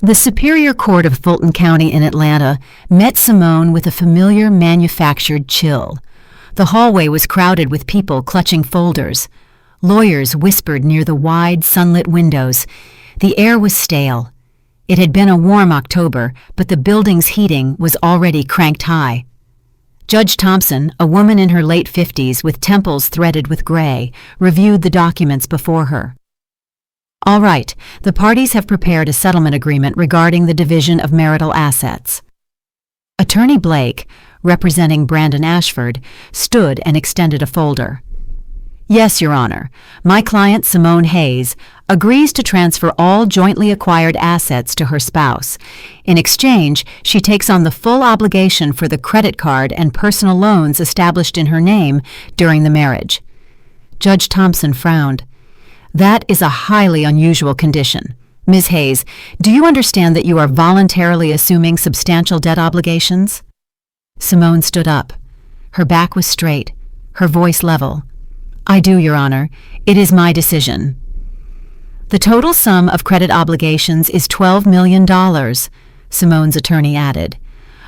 The Superior Court of Fulton County in Atlanta met Simone with a familiar manufactured chill. The hallway was crowded with people clutching folders. Lawyers whispered near the wide, sunlit windows. The air was stale. It had been a warm October, but the building's heating was already cranked high. Judge Thompson, a woman in her late 50s with temples threaded with gray, reviewed the documents before her. All right, the parties have prepared a settlement agreement regarding the division of marital assets. Attorney Blake, representing Brandon Ashford, stood and extended a folder. Yes, Your Honor, my client Simone Hayes agrees to transfer all jointly acquired assets to her spouse. In exchange, she takes on the full obligation for the credit card and personal loans established in her name during the marriage. Judge Thompson frowned. That is a highly unusual condition. Ms. Hayes, do you understand that you are voluntarily assuming substantial debt obligations? Simone stood up. Her back was straight, her voice level. I do, Your Honor. It is my decision. The total sum of credit obligations is $12 million, Simone's attorney added.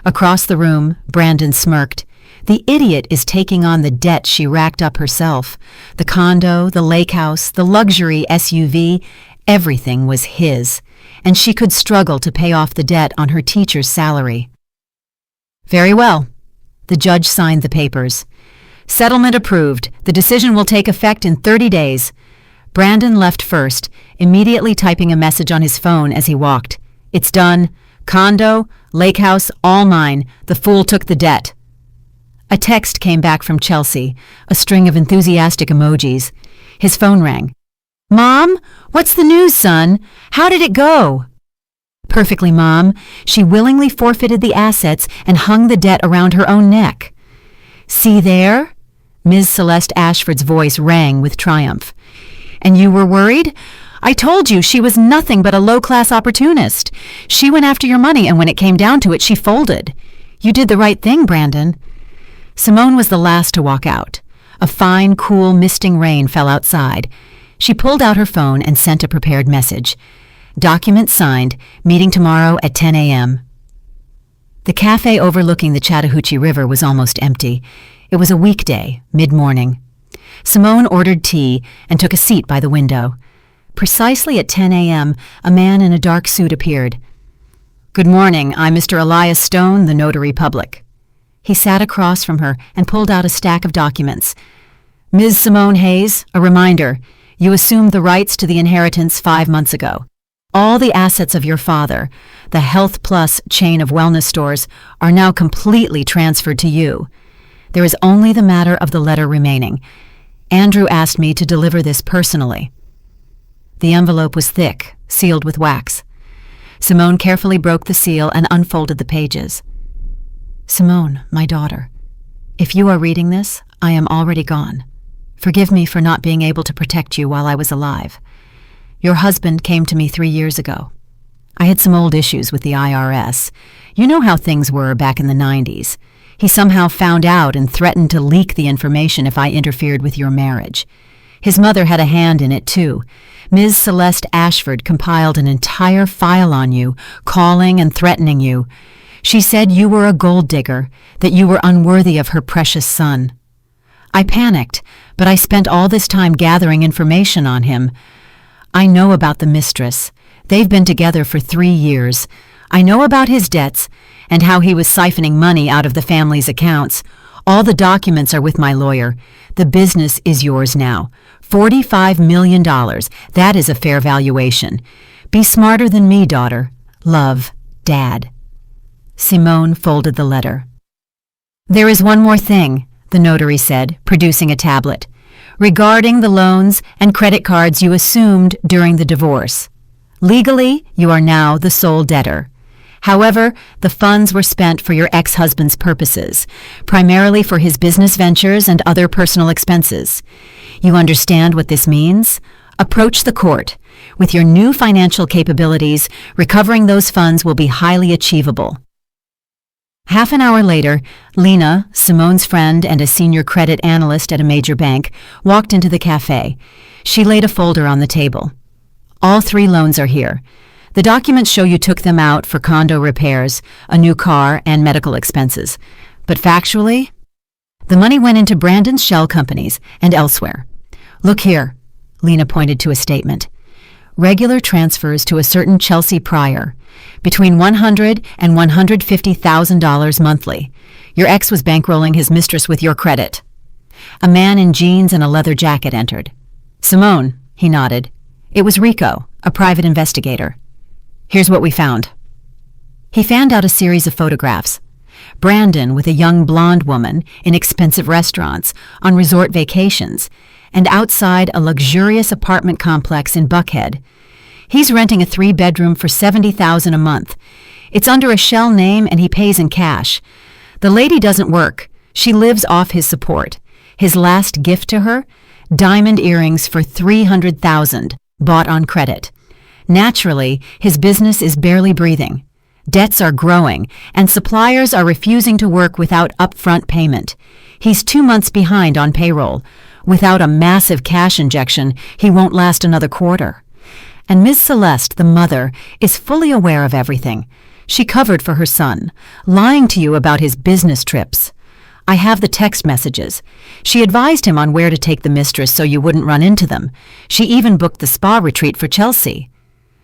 Across the room, Brandon smirked. The idiot is taking on the debt she racked up herself. The condo, the lake house, the luxury SUV, everything was his, and she could struggle to pay off the debt on her teacher's salary. Very well. The judge signed the papers. Settlement approved. The decision will take effect in 30 days. Brandon left first, immediately typing a message on his phone as he walked. It's done. Condo, lake house, all mine. The fool took the debt. A text came back from Chelsea, a string of enthusiastic emojis. His phone rang. Mom, what's the news, son? How did it go? Perfectly, Mom. She willingly forfeited the assets and hung the debt around her own neck. See there? Ms. Celeste Ashford's voice rang with triumph. And you were worried? I told you she was nothing but a low-class opportunist. She went after your money, and when it came down to it, she folded. You did the right thing, Brandon. Simone was the last to walk out. A fine, cool, misting rain fell outside. She pulled out her phone and sent a prepared message. Document signed, meeting tomorrow at 10 a.m. The cafe overlooking the Chattahoochee River was almost empty. It was a weekday, mid-morning. Simone ordered tea and took a seat by the window. Precisely at 10 a.m., a man in a dark suit appeared. Good morning, I'm Mr. Elias Stone, the notary public. He sat across from her and pulled out a stack of documents. Ms. Simone Hayes, a reminder. You assumed the rights to the inheritance 5 months ago. All the assets of your father, the Health Plus chain of wellness stores, are now completely transferred to you. There is only the matter of the letter remaining. Andrew asked me to deliver this personally. The envelope was thick, sealed with wax. Simone carefully broke the seal and unfolded the pages. Simone, my daughter, if you are reading this, I am already gone. Forgive me for not being able to protect you while I was alive. Your husband came to me 3 years ago. I had some old issues with the IRS. You know how things were back in the 90s. He somehow found out and threatened to leak the information if I interfered with your marriage. His mother had a hand in it, too. Ms. Celeste Ashford compiled an entire file on you, calling and threatening you. She said you were a gold digger, that you were unworthy of her precious son. I panicked, but I spent all this time gathering information on him. I know about the mistress. They've been together for 3 years. I know about his debts and how he was siphoning money out of the family's accounts. All the documents are with my lawyer. The business is yours now. $45 million. That is a fair valuation. Be smarter than me, daughter. Love, Dad. Simone folded the letter. There is one more thing, the notary said, producing a tablet. Regarding the loans and credit cards you assumed during the divorce. Legally, you are now the sole debtor. However, the funds were spent for your ex-husband's purposes, primarily for his business ventures and other personal expenses. You understand what this means? Approach the court. With your new financial capabilities, recovering those funds will be highly achievable. Half an hour later, Lena, Simone's friend and a senior credit analyst at a major bank, walked into the cafe. She laid a folder on the table. All 3 loans are here. The documents show you took them out for condo repairs, a new car, and medical expenses. But factually, the money went into Brandon's shell companies and elsewhere. Look here, Lena pointed to a statement. Regular transfers to a certain Chelsea Pryor, between $100,000 and $150,000 monthly. Your ex was bankrolling his mistress with your credit. A man in jeans and a leather jacket entered. Simone, he nodded. It was Rico, a private investigator. Here's what we found. He fanned out a series of photographs. Brandon with a young blonde woman in expensive restaurants, on resort vacations, and outside a luxurious apartment complex in Buckhead. He's renting a 3-bedroom for $70,000 a month. It's under a shell name and he pays in cash. The lady doesn't work. She lives off his support. His last gift to her? Diamond earrings for $300,000, bought on credit. Naturally, his business is barely breathing. Debts are growing, and suppliers are refusing to work without upfront payment. He's 2 months behind on payroll. Without a massive cash injection, he won't last another quarter. And Ms. Celeste, the mother, is fully aware of everything. She covered for her son, lying to you about his business trips. I have the text messages. She advised him on where to take the mistress so you wouldn't run into them. She even booked the spa retreat for Chelsea.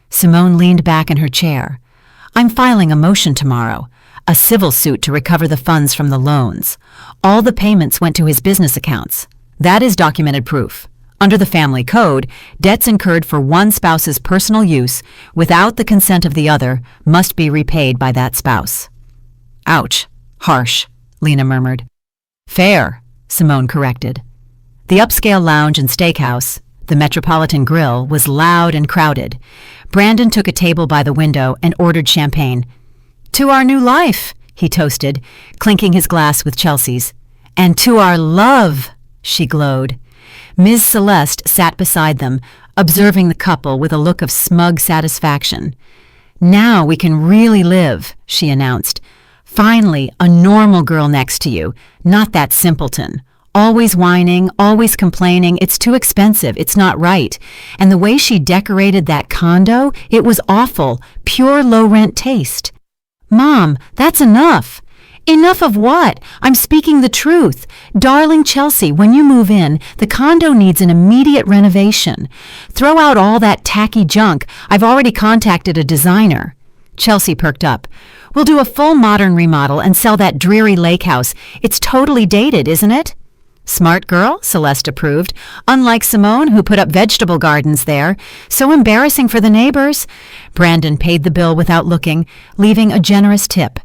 Simone leaned back in her chair. I'm filing a motion tomorrow, a civil suit to recover the funds from the loans. All the payments went to his business accounts. That is documented proof. Under the family code, debts incurred for one spouse's personal use without the consent of the other must be repaid by that spouse. Ouch. Harsh, Lena murmured. Fair, Simone corrected. The upscale lounge and steakhouse, the Metropolitan Grill, was loud and crowded. Brandon took a table by the window and ordered champagne. To our new life, he toasted, clinking his glass with Chelsea's. And to our love, she glowed. Ms. Celeste sat beside them, observing the couple with a look of smug satisfaction. Now we can really live, she announced. Finally, a normal girl next to you, not that simpleton. Always whining, always complaining, it's too expensive, it's not right. And the way she decorated that condo, it was awful, pure low-rent taste. Mom, that's enough. Enough of what? I'm speaking the truth. Darling Chelsea, when you move in, the condo needs an immediate renovation. Throw out all that tacky junk. I've already contacted a designer. Chelsea perked up. We'll do a full modern remodel and sell that dreary lake house. It's totally dated, isn't it? Smart girl, Celeste approved. Unlike Simone, who put up vegetable gardens there. So embarrassing for the neighbors. Brandon paid the bill without looking, leaving a generous tip.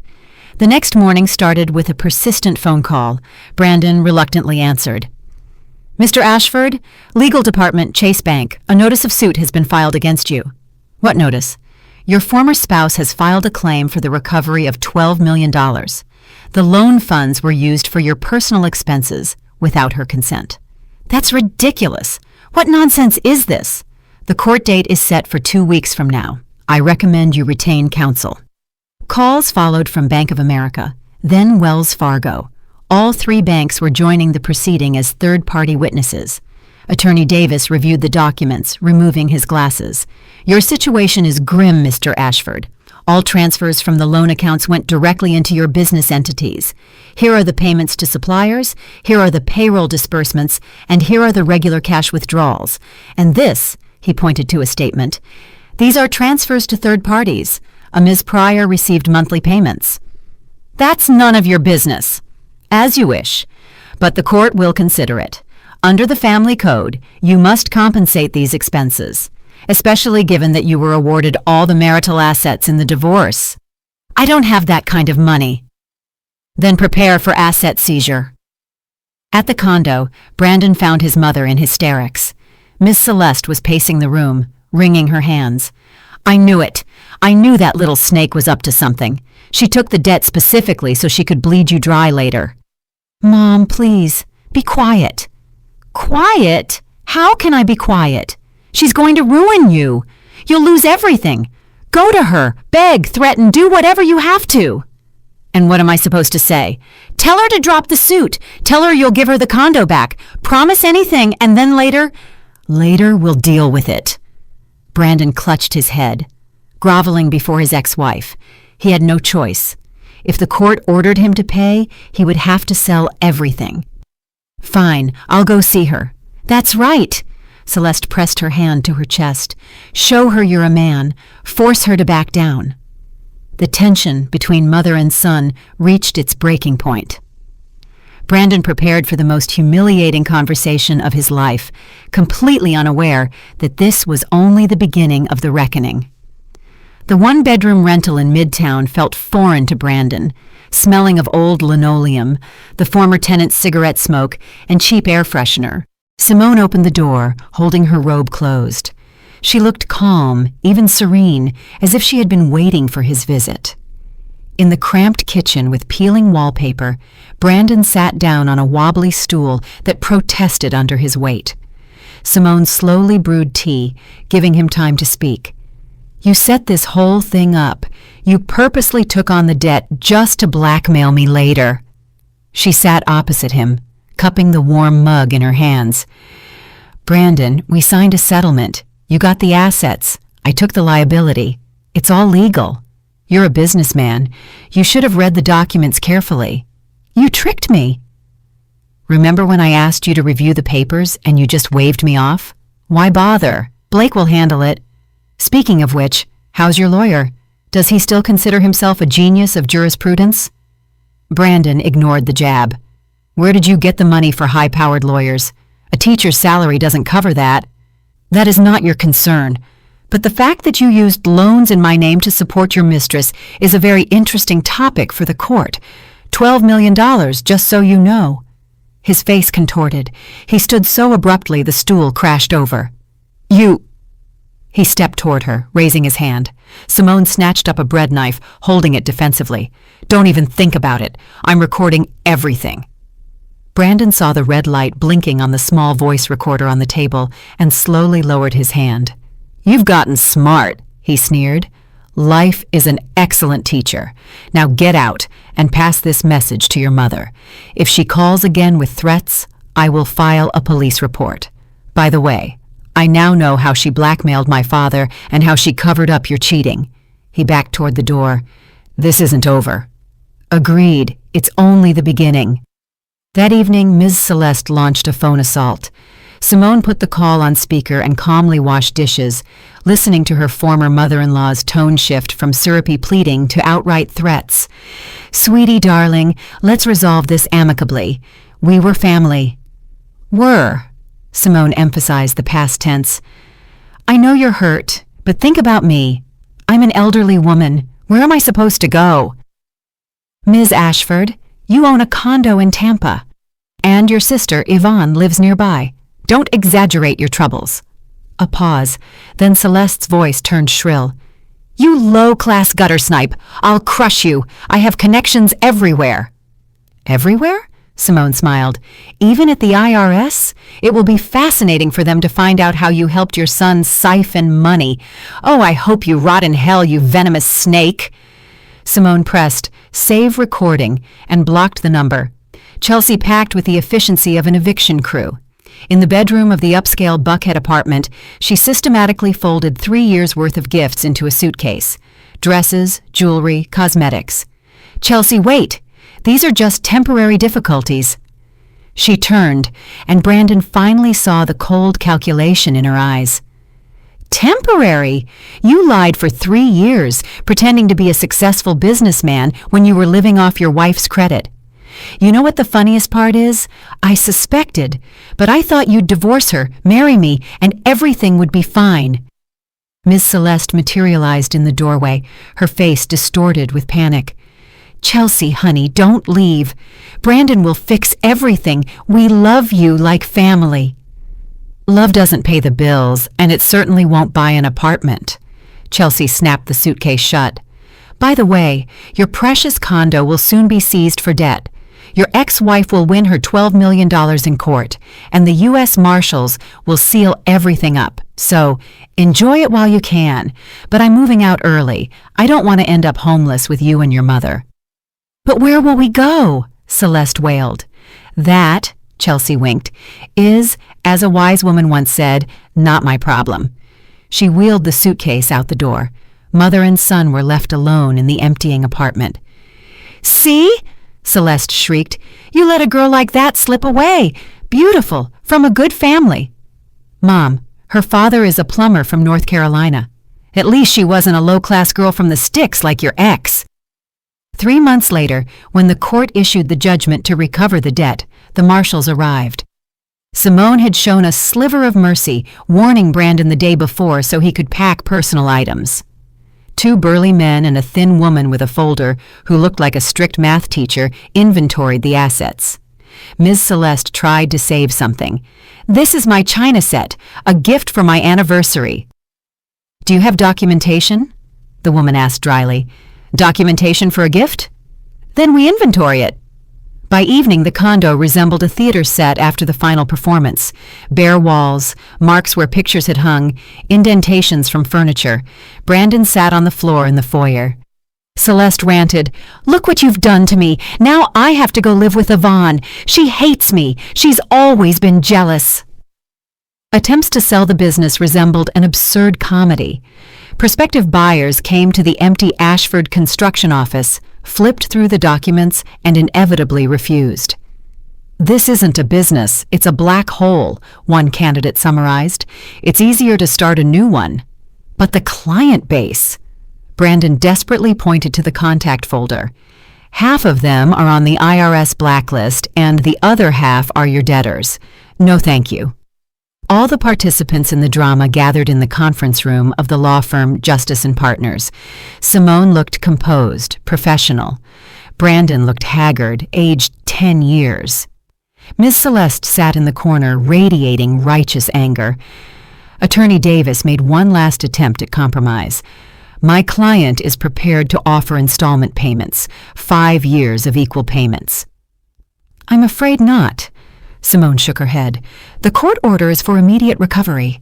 The next morning started with a persistent phone call. Brandon reluctantly answered. Mr. Ashford, Legal Department, Chase Bank. A notice of suit has been filed against you. What notice? Your former spouse has filed a claim for the recovery of $12 million. The loan funds were used for your personal expenses without her consent. That's ridiculous. What nonsense is this? The court date is set for 2 weeks from now. I recommend you retain counsel. Calls followed from Bank of America, then Wells Fargo. All 3 banks were joining the proceeding as third-party witnesses. Attorney Davis reviewed the documents, removing his glasses. Your situation is grim, Mr. Ashford. All transfers from the loan accounts went directly into your business entities. Here are the payments to suppliers, here are the payroll disbursements, and here are the regular cash withdrawals. And this, he pointed to a statement, these are transfers to third parties. A Ms. Pryor received monthly payments. That's none of your business. As you wish. But the court will consider it. Under the family code, you must compensate these expenses, especially given that you were awarded all the marital assets in the divorce. I don't have that kind of money. Then prepare for asset seizure. At the condo, Brandon found his mother in hysterics. Miss Celeste was pacing the room, wringing her hands. I knew it. I knew that little snake was up to something. She took the debt specifically so she could bleed you dry later. Mom, please, be quiet. Quiet? How can I be quiet? She's going to ruin you. You'll lose everything. Go to her, beg, threaten, do whatever you have to. And what am I supposed to say? Tell her to drop the suit. Tell her you'll give her the condo back. Promise anything, and then later we'll deal with it. Brandon clutched his head. groveling before his ex-wife. He had no choice. If the court ordered him to pay, he would have to sell everything. Fine, I'll go see her. That's right. Celeste pressed her hand to her chest. Show her you're a man. Force her to back down. The tension between mother and son reached its breaking point. Brandon prepared for the most humiliating conversation of his life, completely unaware that this was only the beginning of the reckoning. The one-bedroom rental in Midtown felt foreign to Brandon, smelling of old linoleum, the former tenant's cigarette smoke, and cheap air freshener. Simone opened the door, holding her robe closed. She looked calm, even serene, as if she had been waiting for his visit. In the cramped kitchen with peeling wallpaper, Brandon sat down on a wobbly stool that protested under his weight. Simone slowly brewed tea, giving him time to speak. You set this whole thing up. You purposely took on the debt just to blackmail me later. She sat opposite him, cupping the warm mug in her hands. Brandon, we signed a settlement. You got the assets. I took the liability. It's all legal. You're a businessman. You should have read the documents carefully. You tricked me. Remember when I asked you to review the papers and you just waved me off? Why bother? Blake will handle it. Speaking of which, how's your lawyer? Does he still consider himself a genius of jurisprudence? Brandon ignored the jab. Where did you get the money for high-powered lawyers? A teacher's salary doesn't cover that. That is not your concern. But the fact that you used loans in my name to support your mistress is a very interesting topic for the court. $12 million, just so you know. His face contorted. He stood so abruptly the stool crashed over. He stepped toward her, raising his hand. Simone snatched up a bread knife, holding it defensively. Don't even think about it. I'm recording everything. Brandon saw the red light blinking on the small voice recorder on the table and slowly lowered his hand. You've gotten smart, he sneered. Life is an excellent teacher. Now get out and pass this message to your mother. If she calls again with threats, I will file a police report. By the way, I now know how she blackmailed my father and how she covered up your cheating. He backed toward the door. This isn't over. Agreed. It's only the beginning. That evening, Ms. Celeste launched a phone assault. Simone put the call on speaker and calmly washed dishes, listening to her former mother-in-law's tone shift from syrupy pleading to outright threats. Sweetie, darling, let's resolve this amicably. We were family. Were. Simone emphasized the past tense. I know you're hurt, but think about me. I'm an elderly woman. Where am I supposed to go? Ms. Ashford, you own a condo in Tampa, and your sister, Yvonne, lives nearby. Don't exaggerate your troubles. A pause, then Celeste's voice turned shrill. You low-class gutter snipe! I'll crush you! I have connections everywhere! Everywhere? Simone smiled. Even at the IRS? It will be fascinating for them to find out how you helped your son siphon money. Oh, I hope you rot in hell, you venomous snake! Simone pressed save recording and blocked the number. Chelsea packed with the efficiency of an eviction crew. In the bedroom of the upscale Buckhead apartment, she systematically folded 3 years' worth of gifts into a suitcase. Dresses, jewelry, cosmetics. Chelsea, wait! These are just temporary difficulties. She turned, and Brandon finally saw the cold calculation in her eyes. Temporary? You lied for 3 years, pretending to be a successful businessman when you were living off your wife's credit. You know what the funniest part is? I suspected, but I thought you'd divorce her, marry me, and everything would be fine. Ms. Celeste materialized in the doorway, her face distorted with panic. Chelsea, honey, don't leave. Brandon will fix everything. We love you like family. Love doesn't pay the bills, and it certainly won't buy an apartment. Chelsea snapped the suitcase shut. By the way, your precious condo will soon be seized for debt. Your ex-wife will win her $12 million in court, and the U.S. Marshals will seal everything up. So, enjoy it while you can. But I'm moving out early. I don't want to end up homeless with you and your mother. But where will we go? Celeste wailed. That, Chelsea winked, is, as a wise woman once said, not my problem. She wheeled the suitcase out the door. Mother and son were left alone in the emptying apartment. "See?" Celeste shrieked. "You let a girl like that slip away. Beautiful, from a good family." "Mom, her father is a plumber from North Carolina. At least she wasn't a low-class girl from the sticks like your ex." 3 months later, when the court issued the judgment to recover the debt, the marshals arrived. Simone had shown a sliver of mercy, warning Brandon the day before so he could pack personal items. 2 burly men and a thin woman with a folder, who looked like a strict math teacher, inventoried the assets. Ms. Celeste tried to save something. "This is my china set, a gift for my anniversary." "Do you have documentation?" the woman asked dryly. "Documentation for a gift? Then we inventory it." By evening, the condo resembled a theater set after the final performance. Bare walls, marks where pictures had hung, indentations from furniture. Brandon sat on the floor in the foyer. Celeste ranted, "Look what you've done to me. Now I have to go live with Yvonne. She hates me. She's always been jealous." Attempts to sell the business resembled an absurd comedy. Prospective buyers came to the empty Ashford construction office, flipped through the documents, and inevitably refused. "This isn't a business, it's a black hole," one candidate summarized. "It's easier to start a new one." "But the client base," Brandon desperately pointed to the contact folder. "Half of them are on the IRS blacklist, and the other half are your debtors. No thank you." All the participants in the drama gathered in the conference room of the law firm Justice & Partners. Simone looked composed, professional. Brandon looked haggard, aged 10 years. Ms. Celeste sat in the corner, radiating righteous anger. Attorney Davis made one last attempt at compromise. "My client is prepared to offer installment payments, 5 years of equal payments." "I'm afraid not." Simone shook her head. "The court order is for immediate recovery."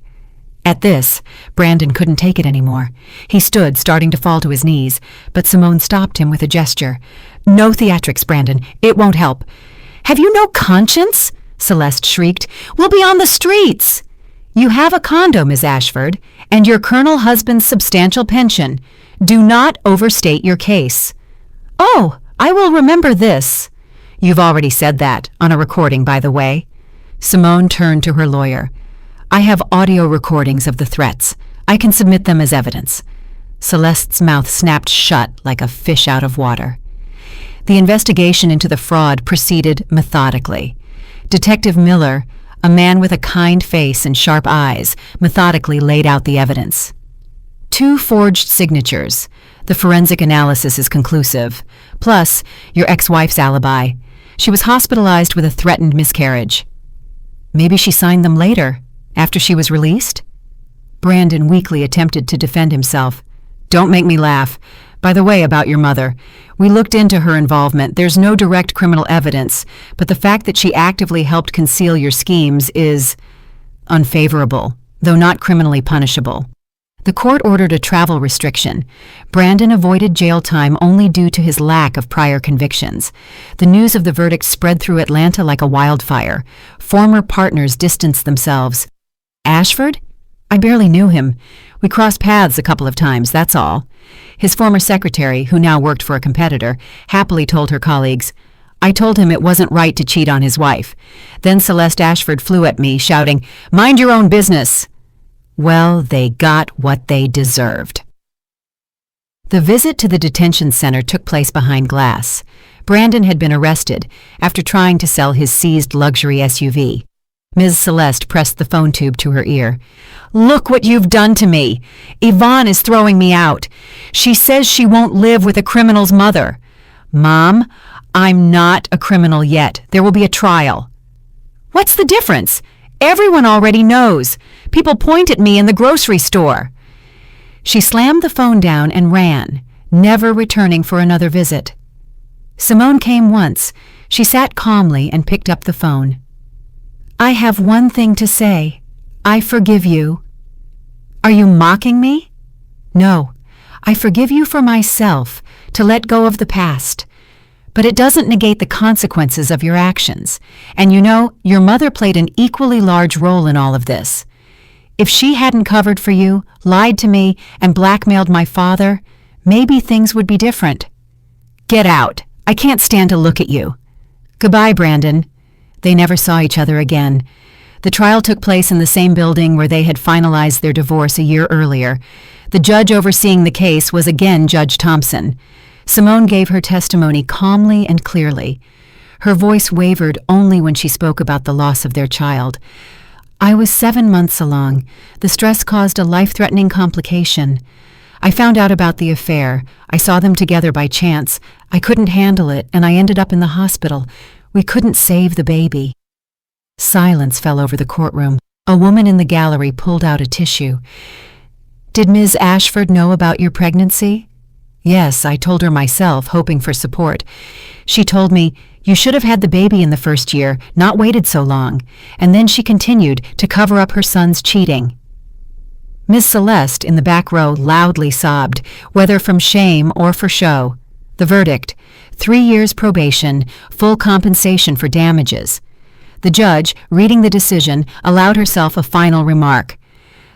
At this, Brandon couldn't take it anymore. He stood, starting to fall to his knees, but Simone stopped him with a gesture. "No theatrics, Brandon. It won't help." "Have you no conscience?" Celeste shrieked. "We'll be on the streets." "You have a condo, Miss Ashford, and your colonel husband's substantial pension. Do not overstate your case." "Oh, I will remember this." "You've already said that, on a recording, by the way." Simone turned to her lawyer. "I have audio recordings of the threats. I can submit them as evidence." Celeste's mouth snapped shut like a fish out of water. The investigation into the fraud proceeded methodically. Detective Miller, a man with a kind face and sharp eyes, methodically laid out the evidence. 2 forged signatures. The forensic analysis is conclusive. Plus, your ex-wife's alibi. She was hospitalized with a threatened miscarriage. Maybe she signed them later, after she was released? Brandon weakly attempted to defend himself. "Don't make me laugh. By the way, about your mother. We looked into her involvement. There's no direct criminal evidence, but the fact that she actively helped conceal your schemes is unfavorable, though not criminally punishable." The court ordered a travel restriction. Brandon avoided jail time only due to his lack of prior convictions. The news of the verdict spread through Atlanta like a wildfire. Former partners distanced themselves. "Ashford? I barely knew him. We crossed paths a couple of times, that's all." His former secretary, who now worked for a competitor, happily told her colleagues, "I told him it wasn't right to cheat on his wife. Then Celeste Ashford flew at me, shouting, 'Mind your own business!' Well, they got what they deserved." The visit to the detention center took place behind glass. Brandon had been arrested after trying to sell his seized luxury SUV. Ms. Celeste pressed the phone tube to her ear. "Look what you've done to me. Yvonne is throwing me out. She says she won't live with a criminal's mother." "Mom, I'm not a criminal yet. There will be a trial." "What's the difference? Everyone already knows. People point at me in the grocery store." She slammed the phone down and ran, never returning for another visit. Simone came once. She sat calmly and picked up the phone. "I have one thing to say. I forgive you." "Are you mocking me?" "No. I forgive you for myself, to let go of the past. But it doesn't negate the consequences of your actions. And you know, your mother played an equally large role in all of this. If she hadn't covered for you, lied to me, and blackmailed my father, maybe things would be different. Get out. I can't stand to look at you. Goodbye, Brandon. They never saw each other again. The trial took place in the same building where they had finalized their divorce a year earlier. The judge overseeing the case was again Judge Thompson. Simone gave her testimony calmly and clearly. Her voice wavered only when she spoke about the loss of their child. I was 7 months along. The stress caused a life-threatening complication. I found out about the affair. I saw them together by chance. I couldn't handle it, and I ended up in the hospital. We couldn't save the baby. Silence fell over the courtroom. A woman in the gallery pulled out a tissue. Did Ms. Ashford know about your pregnancy? Yes, I told her myself, hoping for support. She told me, you should have had the baby in the first year, not waited so long. And then she continued to cover up her son's cheating. Miss Celeste, in the back row, loudly sobbed, whether from shame or for show. The verdict: 3 years probation, full compensation for damages. The judge, reading the decision, allowed herself a final remark.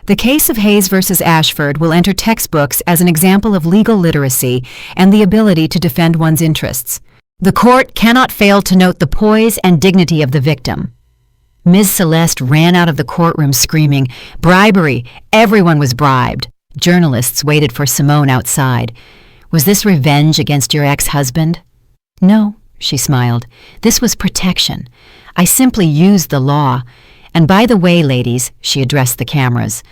The case of Hayes versus Ashford will enter textbooks as an example of legal literacy and the ability to defend one's interests. The court cannot fail to note the poise and dignity of the victim. Ms. Celeste ran out of the courtroom screaming, "Bribery! Everyone was bribed." Journalists waited for Simone outside. Was this revenge against your ex-husband? No, she smiled. This was protection. I simply used the law. And by the way, ladies, she addressed the cameras,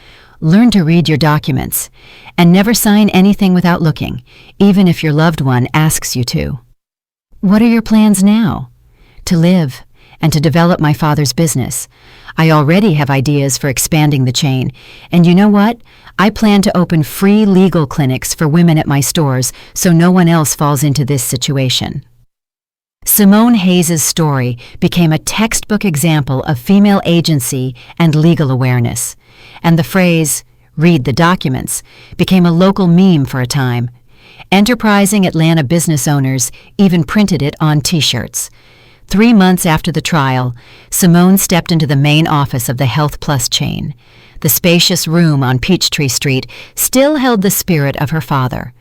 learn to read your documents and never sign anything without looking, even if your loved one asks you to. What are your plans now? To live and to develop my father's business. I already have ideas for expanding the chain. And you know what? I plan to open free legal clinics for women at my stores so no one else falls into this situation. Simone Hayes' story became a textbook example of female agency and legal awareness. And the phrase, "read the documents," became a local meme for a time. Enterprising Atlanta business owners even printed it on T-shirts. 3 months after the trial, Simone stepped into the main office of the Health Plus chain. The spacious room on Peachtree Street still held the spirit of her father.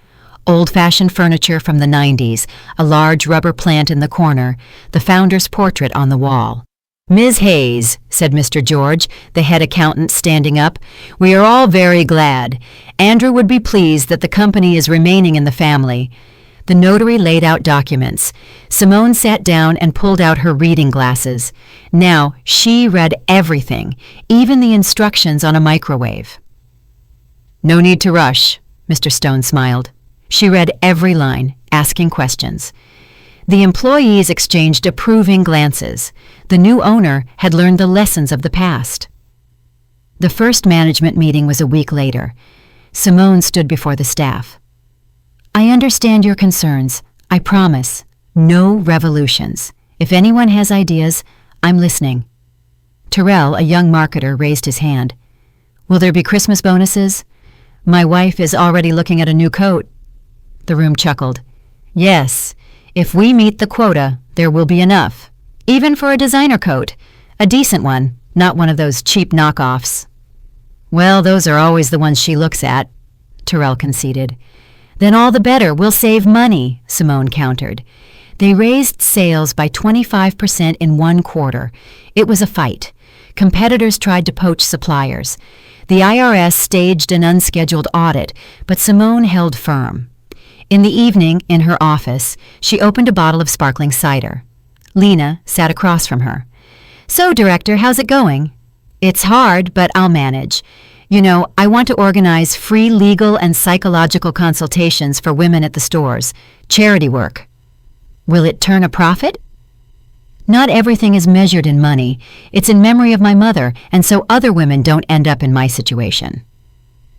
Old-fashioned furniture from the 90s, a large rubber plant in the corner, the founder's portrait on the wall. "Ms. Hayes," said Mr. George, the head accountant, standing up, "we are all very glad. Andrew would be pleased that the company is remaining in the family." The notary laid out documents. Simone sat down and pulled out her reading glasses. Now she read everything, even the instructions on a microwave. "No need to rush," Mr. Stone smiled. She read every line, asking questions. The employees exchanged approving glances. The new owner had learned the lessons of the past. The first management meeting was a week later. Simone stood before the staff. "I understand your concerns. I promise. No revolutions. If anyone has ideas, I'm listening." Terrell, a young marketer, raised his hand. "Will there be Christmas bonuses? My wife is already looking at a new coat." The room chuckled. "Yes, if we meet the quota, there will be enough. Even for a designer coat. A decent one, not one of those cheap knockoffs." "Well, those are always the ones she looks at," Terrell conceded. "Then all the better, we'll save money," Simone countered. They raised sales by 25% in 1 quarter. It was a fight. Competitors tried to poach suppliers. The IRS staged an unscheduled audit, but Simone held firm. In the evening, in her office, she opened a bottle of sparkling cider. Lena sat across from her. "So, Director, how's it going?" "It's hard, but I'll manage. You know, I want to organize free legal and psychological consultations for women at the stores. Charity work." "Will it turn a profit?" "Not everything is measured in money. It's in memory of my mother, and so other women don't end up in my situation."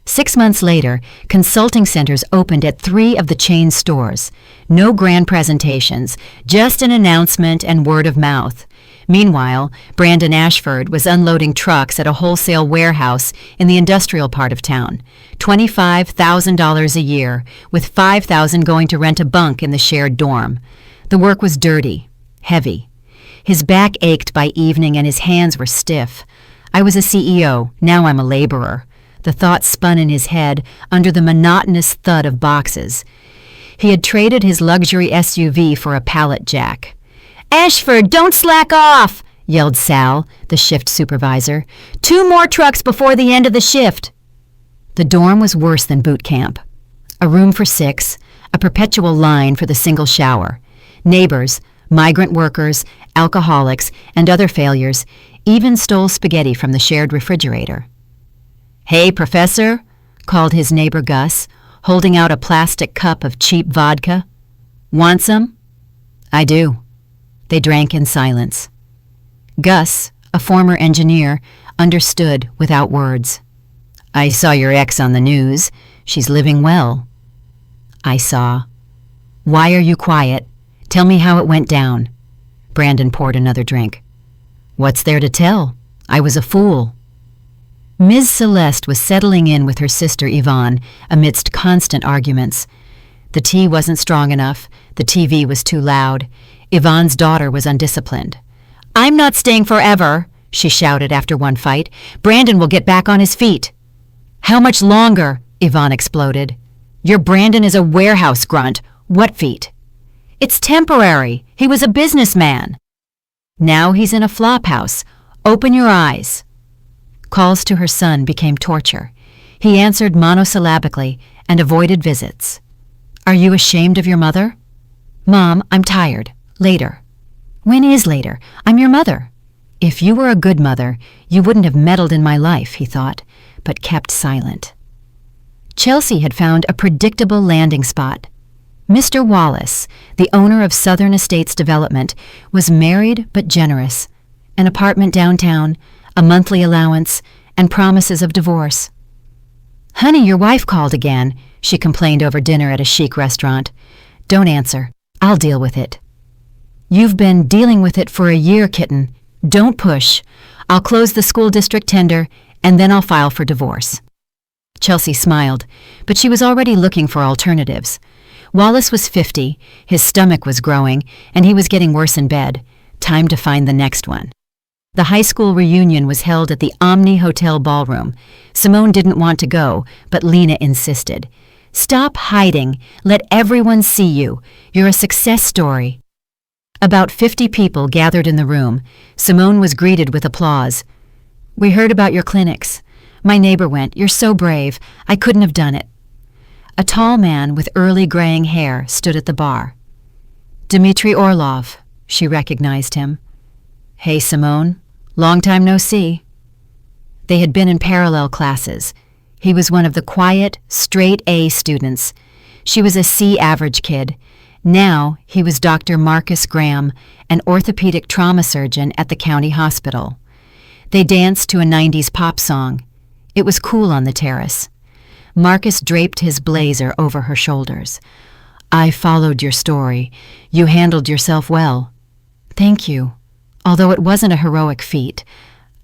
6 months later, consulting centers opened at 3 of the chain stores. No grand presentations, just an announcement and word of mouth. Meanwhile, Brandon Ashford was unloading trucks at a wholesale warehouse in the industrial part of town. $25,000 a year, with $5,000 going to rent a bunk in the shared dorm. The work was dirty, heavy. His back ached by evening and his hands were stiff. I was a CEO, now I'm a laborer. The thought spun in his head under the monotonous thud of boxes. He had traded his luxury SUV for a pallet jack. "Ashford, don't slack off!" yelled Sal, the shift supervisor. "2 more trucks before the end of the shift." The dorm was worse than boot camp. A room for 6, a perpetual line for the single shower. Neighbors, migrant workers, alcoholics, and other failures even stole spaghetti from the shared refrigerator. "Hey, Professor," called his neighbor Gus, holding out a plastic cup of cheap vodka. "Want some?" "I do." They drank in silence. Gus, a former engineer, understood without words. "I saw your ex on the news. She's living well." "I saw." "Why are you quiet? Tell me how it went down." Brandon poured another drink. "What's there to tell? I was a fool." Ms. Celeste was settling in with her sister Yvonne amidst constant arguments. The tea wasn't strong enough, the TV was too loud, Yvonne's daughter was undisciplined. "I'm not staying forever," she shouted after one fight. "Brandon will get back on his feet." "How much longer?" Yvonne exploded. "Your Brandon is a warehouse grunt. What feet?" "It's temporary. He was a businessman." "Now he's in a flophouse. Open your eyes." Calls to her son became torture. He answered monosyllabically and avoided visits. "Are you ashamed of your mother?" "Mom, I'm tired. Later." "When is later? I'm your mother." If you were a good mother, you wouldn't have meddled in my life, he thought, but kept silent. Chelsea had found a predictable landing spot. Mr. Wallace, the owner of Southern Estates Development, was married but generous. An apartment downtown, a monthly allowance, and promises of divorce. "Honey, your wife called again," she complained over dinner at a chic restaurant. "Don't answer. I'll deal with it." "You've been dealing with it for a year, kitten. Don't push. I'll close the school district tender, and then I'll file for divorce." Chelsea smiled, but she was already looking for alternatives. Wallace was 50, his stomach was growing, and he was getting worse in bed. Time to find the next one. The high school reunion was held at the Omni Hotel ballroom. Simone didn't want to go, but Lena insisted. "Stop hiding. Let everyone see you. You're a success story." About 50 people gathered in the room. Simone was greeted with applause. "We heard about your clinics. My neighbor went. You're so brave. I couldn't have done it." A tall man with early graying hair stood at the bar. "Dmitry Orlov," she recognized him. "Hey, Simone. Long time no see." They had been in parallel classes. He was one of the quiet, straight-A students. She was a C average kid. Now he was Dr. Marcus Graham, an orthopedic trauma surgeon at the county hospital. They danced to a 90s pop song. It was cool on the terrace. Marcus draped his blazer over her shoulders. "I followed your story. You handled yourself well." "Thank you. Although it wasn't a heroic feat.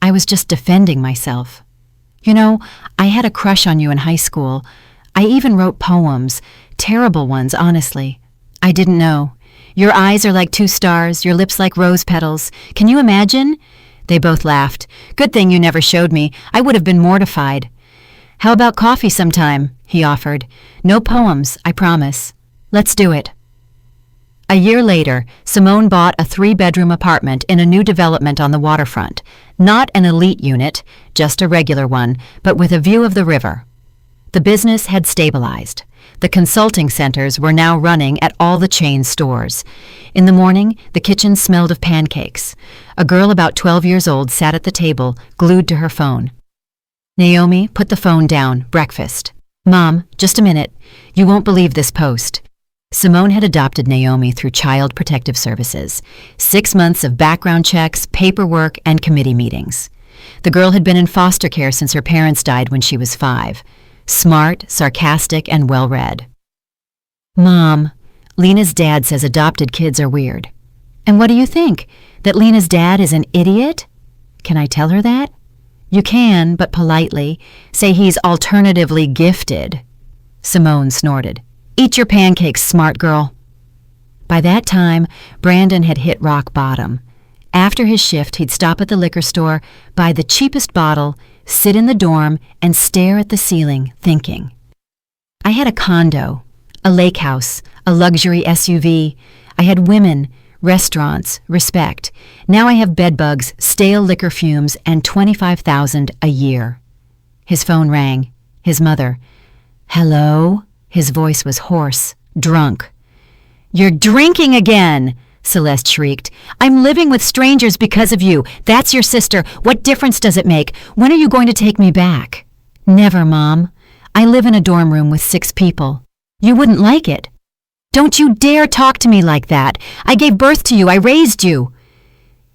I was just defending myself. You know, I had a crush on you in high school. I even wrote poems. Terrible ones, honestly. I didn't know. Your eyes are like 2 stars, your lips like rose petals. Can you imagine?" They both laughed. "Good thing you never showed me. I would have been mortified." "How about coffee sometime?" he offered. "No poems, I promise. Let's do it." A year later, Simone bought a 3-bedroom apartment in a new development on the waterfront. Not an elite unit, just a regular one, but with a view of the river. The business had stabilized. The consulting centers were now running at all the chain stores. In the morning, the kitchen smelled of pancakes. A girl about 12 years old sat at the table, glued to her phone. "Naomi, put the phone down. Breakfast." "Mom, just a minute. You won't believe this post." Simone had adopted Naomi through Child Protective Services. 6 months of background checks, paperwork, and committee meetings. The girl had been in foster care since her parents died when she was 5. Smart, sarcastic, and well-read. "Mom, Lena's dad says adopted kids are weird." "And what do you think? That Lena's dad is an idiot?" "Can I tell her that?" "You can, but politely. Say he's alternatively gifted." Simone snorted. "Eat your pancakes, smart girl." By that time, Brandon had hit rock bottom. After his shift, he'd stop at the liquor store, buy the cheapest bottle, sit in the dorm, and stare at the ceiling, thinking. I had a condo, a lake house, a luxury SUV. I had women, restaurants, respect. Now I have bedbugs, stale liquor fumes, and $25,000 a year. His phone rang. His mother. Hello? His voice was hoarse, drunk. You're drinking again, Celeste shrieked. I'm living with strangers because of you. That's your sister. What difference does it make? When are you going to take me back? Never, Mom. I live in a dorm room with 6 people. You wouldn't like it. Don't you dare talk to me like that. I gave birth to you. I raised you.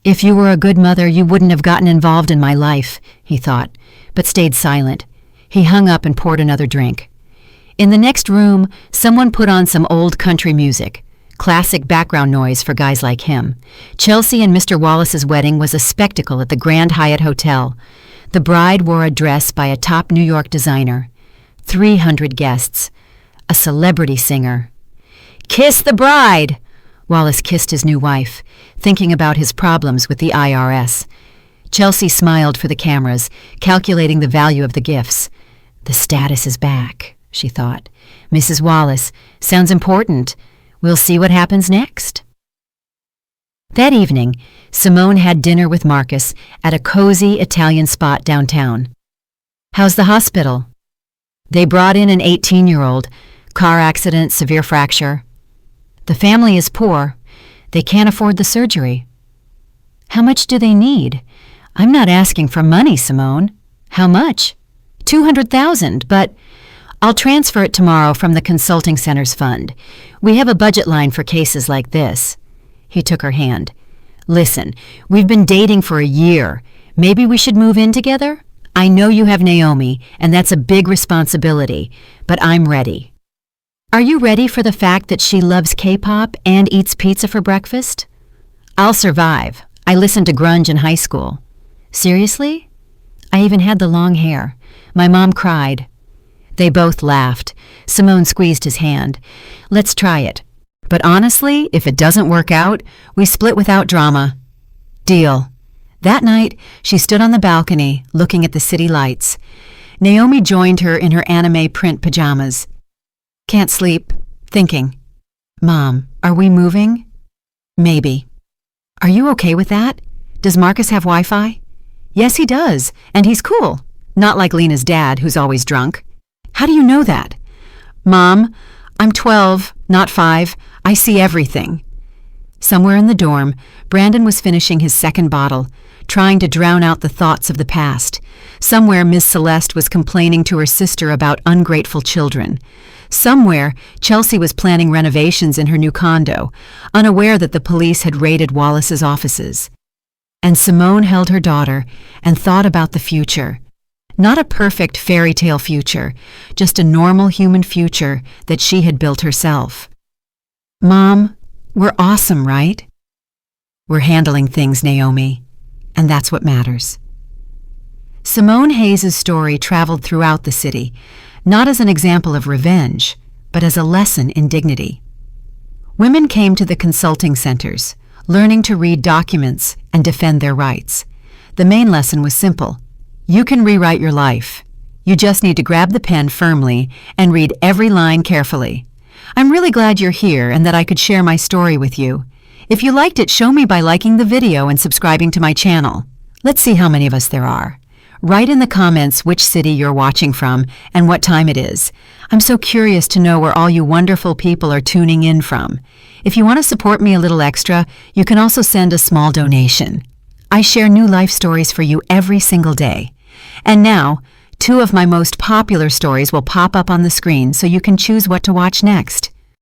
If you were a good mother, you wouldn't have gotten involved in my life, he thought, but stayed silent. He hung up and poured another drink. In the next room, someone put on some old country music. Classic background noise for guys like him. Chelsea and Mr. Wallace's wedding was a spectacle at the Grand Hyatt Hotel. The bride wore a dress by a top New York designer. 300 guests. A celebrity singer. Kiss the bride! Wallace kissed his new wife, thinking about his problems with the IRS. Chelsea smiled for the cameras, calculating the value of the gifts. The status is back, she thought. Mrs. Wallace, sounds important. We'll see what happens next. That evening, Simone had dinner with Marcus at a cozy Italian spot downtown. How's the hospital? They brought in an 18-year-old. Car accident, severe fracture. The family is poor. They can't afford the surgery. How much do they need? I'm not asking for money, Simone. How much? $200,000, but I'll transfer it tomorrow from the Consulting Center's fund. We have a budget line for cases like this. He took her hand. Listen, we've been dating for a year. Maybe we should move in together? I know you have Naomi, and that's a big responsibility, but I'm ready. Are you ready for the fact that she loves K-pop and eats pizza for breakfast? I'll survive. I listened to grunge in high school. Seriously? I even had the long hair. My mom cried. They both laughed. Simone squeezed his hand. Let's try it. But honestly, if it doesn't work out, we split without drama. Deal. That night, she stood on the balcony, looking at the city lights. Naomi joined her in her anime print pajamas. Can't sleep. Thinking. Mom, are we moving? Maybe. Are you okay with that? Does Marcus have Wi-Fi? Yes, he does, and he's cool. Not like Lena's dad, who's always drunk. How do you know that? Mom, I'm 12, not 5. I see everything. Somewhere in the dorm, Brandon was finishing his second bottle, trying to drown out the thoughts of the past. Somewhere, Miss Celeste was complaining to her sister about ungrateful children. Somewhere, Chelsea was planning renovations in her new condo, unaware that the police had raided Wallace's offices. And Simone held her daughter and thought about the future. Not a perfect fairy tale future, just a normal human future that she had built herself. Mom, we're awesome, right? We're handling things, Naomi, and that's what matters. Simone Hayes' story traveled throughout the city, not as an example of revenge, but as a lesson in dignity. Women came to the consulting centers, learning to read documents and defend their rights. The main lesson was simple. You can rewrite your life. You just need to grab the pen firmly and read every line carefully. I'm really glad you're here and that I could share my story with you. If you liked it, show me by liking the video and subscribing to my channel. Let's see how many of us there are. Write in the comments which city you're watching from and what time it is. I'm so curious to know where all you wonderful people are tuning in from. If you want to support me a little extra, you can also send a small donation. I share new life stories for you every single day. And now, 2 of my most popular stories will pop up on the screen so you can choose what to watch next.